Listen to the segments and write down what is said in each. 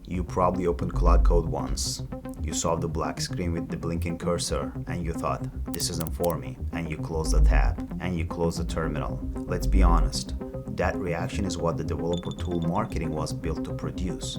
You probably opened Claude Code once. You saw the black screen with the blinking cursor and you thought, this isn't for me, and you close the tab and you close the terminal. Let's be honest, that reaction is what the developer tool marketing was built to produce.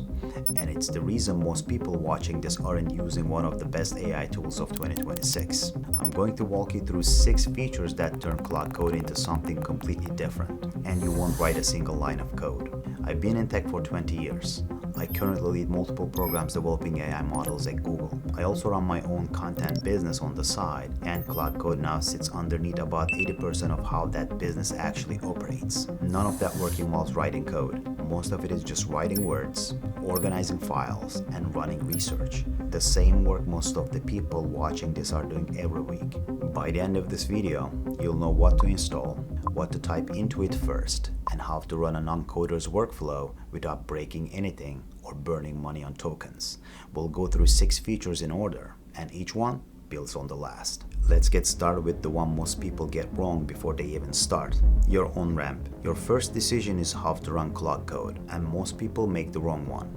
And it's the reason most people watching this aren't using one of the best AI tools of 2026. I'm going to walk you through 6 features that turn Claude Code into something completely different, and you won't write a single line of code. I've been in tech for 20 years. I currently lead multiple programs developing AI models at Google. I also run my own content business on the side, and Claude Code now sits underneath about 80% of how that business actually operates. None of that work involves writing code. Most of it is just writing words, organizing files, and running research. The same work most of the people watching this are doing every week. By the end of this video, you'll know what to install, what to type into it first, and how to run a non-coder's workflow without breaking anything or burning money on tokens. We'll go through 6 features in order, and each one builds on the last. Let's get started with the one most people get wrong before they even start: your on-ramp. Your first decision is how to run Claude Code, and most people make the wrong one.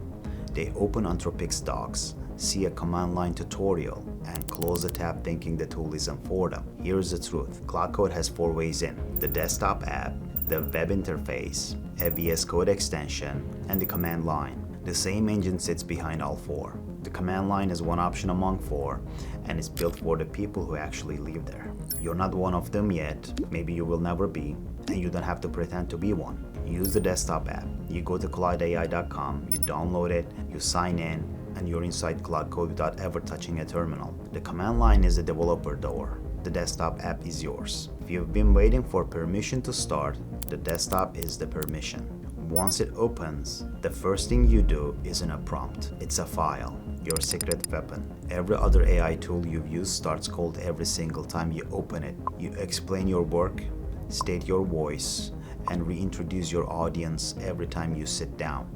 They open Anthropic's docs, see a command line tutorial, and close the tab thinking the tool isn't for them. Here's the truth: Claude Code has 4 ways in: the desktop app, the web interface, a VS Code extension, and the command line. The same engine sits behind all 4. The command line is one option among 4, and it's built for the people who actually live there. You're not one of them yet, maybe you will never be, and you don't have to pretend to be one. Use the desktop app. You go to CLAUDE.ai.com, you download it, you sign in, and you're inside Claude Code without ever touching a terminal. The command line is the developer door. The desktop app is yours. If you've been waiting for permission to start, the desktop is the permission. Once it opens, the first thing you do isn't a prompt, it's a file, your secret weapon. Every other AI tool you've used starts cold every single time you open it. You explain your work, state your voice, and reintroduce your audience every time you sit down.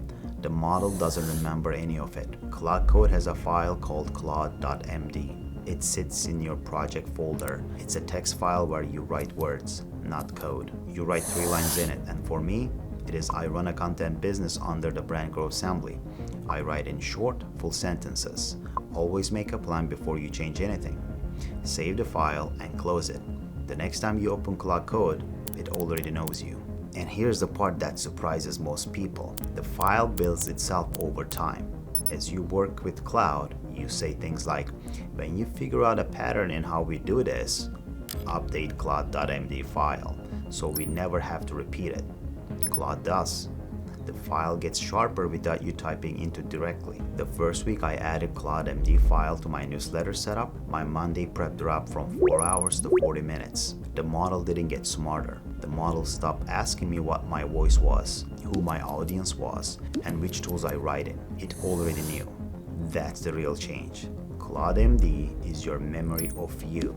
The model doesn't remember any of it. Claude Code has a file called CLAUDE.md. It sits in your project folder. It's a text file where you write words, not code. You write 3 lines in it, and for me, it is I run a content business under the brand Grow Assembly. I write in short, full sentences. Always make a plan before you change anything. Save the file and close it. The next time you open Claude Code, it already knows you. And here's the part that surprises most people. The file builds itself over time. As you work with Claude, you say things like, when you figure out a pattern in how we do this, update Claude.md file, so we never have to repeat it. Claude does. The file gets sharper without you typing into directly. The first week I added Claude.md file to my newsletter setup, my Monday prep dropped from 4 hours to 40 minutes. The model didn't get smarter. The model stopped asking me what my voice was, who my audience was, and which tools I write in. It already knew. That's the real change. Claude.md is your memory of you,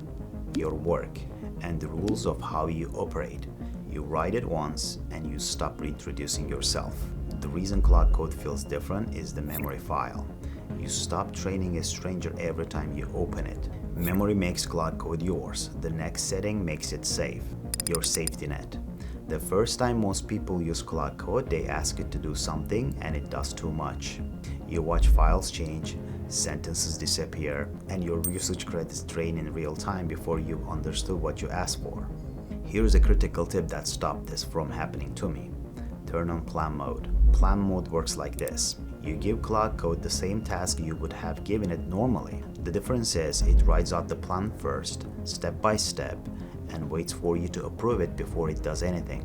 your work, and the rules of how you operate. You write it once and you stop reintroducing yourself. The reason Claude Code feels different is the memory file. You stop training a stranger every time you open it. Memory makes Claude Code yours. The next setting makes it safe, your safety net. The first time most people use Claude Code, they ask it to do something and it does too much. You watch files change, sentences disappear, and your usage credits drain in real time before you've understood what you asked for. Here's a critical tip that stopped this from happening to me. Turn on plan mode. Plan mode works like this. You give Claude Code the same task you would have given it normally. The difference is it writes out the plan first, step by step, and waits for you to approve it before it does anything.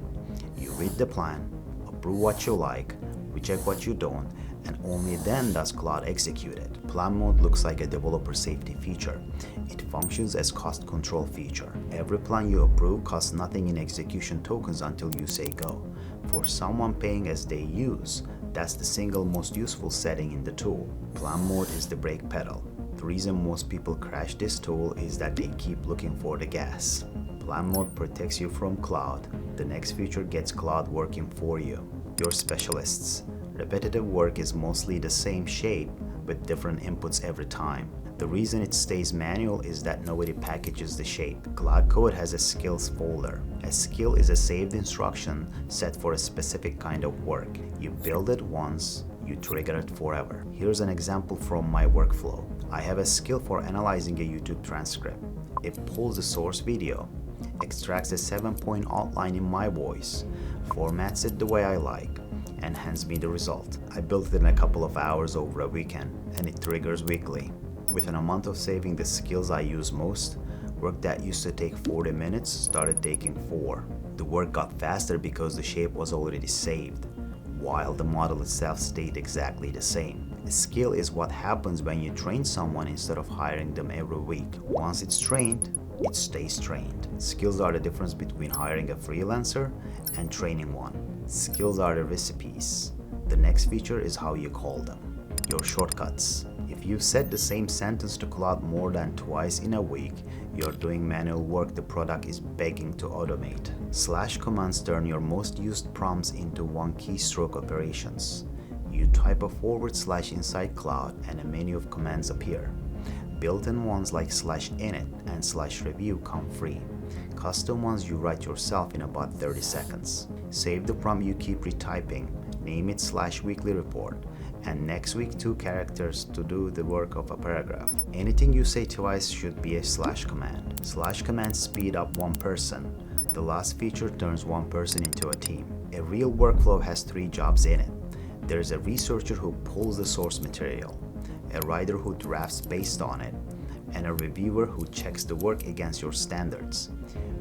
You read the plan, approve what you like, reject what you don't, and only then does Claude execute it. Plan mode looks like a developer safety feature. It functions as cost control feature. Every plan you approve costs nothing in execution tokens until you say go. For someone paying as they use, that's the single most useful setting in the tool. Plan mode is the brake pedal. The reason most people crash this tool is that they keep looking for the gas. Plan mode protects you from Claude. The next feature gets Claude working for you. Your specialists. Repetitive work is mostly the same shape with different inputs every time. The reason it stays manual is that nobody packages the shape. Claude Code has a skills folder. A skill is a saved instruction set for a specific kind of work. You build it once, you you trigger it forever. Here's an example from my workflow. I have a skill for analyzing a YouTube transcript. It pulls the source video, extracts a 7-point outline in my voice, formats it the way I like, and hands me the result. I built it in a couple of hours over a weekend, and it triggers weekly. Within a month of saving the skills I use most, work that used to take 40 minutes started taking 4. The work got faster because the shape was already saved, while the model itself stayed exactly the same. A skill is what happens when you train someone instead of hiring them every week. Once it's trained, it stays trained. Skills are the difference between hiring a freelancer and training one. Skills are the recipes. The next feature is how you call them. Your shortcuts. If you've said the same sentence to Claude more than twice in a week, you're doing manual work the product is begging to automate. Slash commands turn your most used prompts into one-keystroke operations. You type a / inside Claude and a menu of commands appear. Built-in ones like /init and /review come free. Custom ones you write yourself in about 30 seconds. Save the prompt you keep retyping, name it /weekly report, and next week 2 characters to do the work of a paragraph. Anything you say twice should be a / command. / commands speed up one person. The last feature turns one person into a team. A real workflow has 3 jobs in it. There's a researcher who pulls the source material, a writer who drafts based on it, and a reviewer who checks the work against your standards.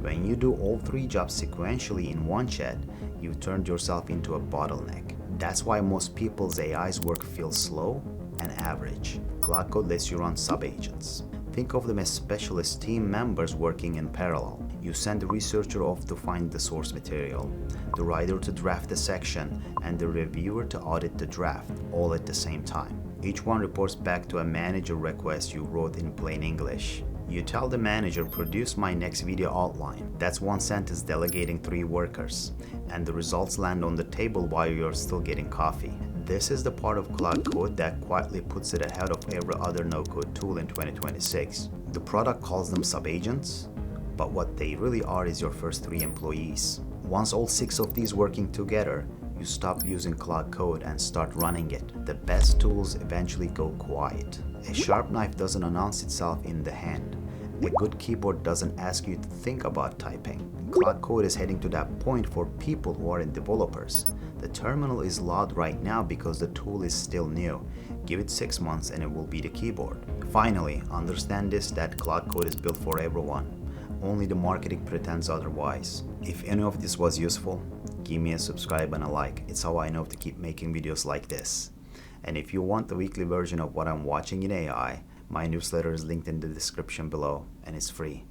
When you do all 3 jobs sequentially in one chat, you've turned yourself into a bottleneck. That's why most people's AI's work feels slow and average. Claude Code lets you run sub-agents. Think of them as specialist team members working in parallel. You send the researcher off to find the source material, the writer to draft the section, and the reviewer to audit the draft, all at the same time. Each one reports back to a manager request you wrote in plain English. You tell the manager, produce my next video outline. That's one sentence delegating 3 workers, and the results land on the table while you're still getting coffee. This is the part of Claude Code that quietly puts it ahead of every other no-code tool in 2026. The product calls them sub-agents, but what they really are is your first 3 employees. Once all 6 of these working together, you stop using Claude Code and start running it. The best tools eventually go quiet. A sharp knife doesn't announce itself in the hand. A good keyboard doesn't ask you to think about typing. Claude Code is heading to that point for people who aren't developers. The terminal is loud right now because the tool is still new. Give it 6 months and it will be the keyboard. Finally, understand this, that Claude Code is built for everyone. Only the marketing pretends otherwise. If any of this was useful, give me a subscribe and a like. It's how I know to keep making videos like this. And if you want the weekly version of what I'm watching in AI, my newsletter is linked in the description below and it's free.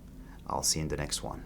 I'll see you in the next one.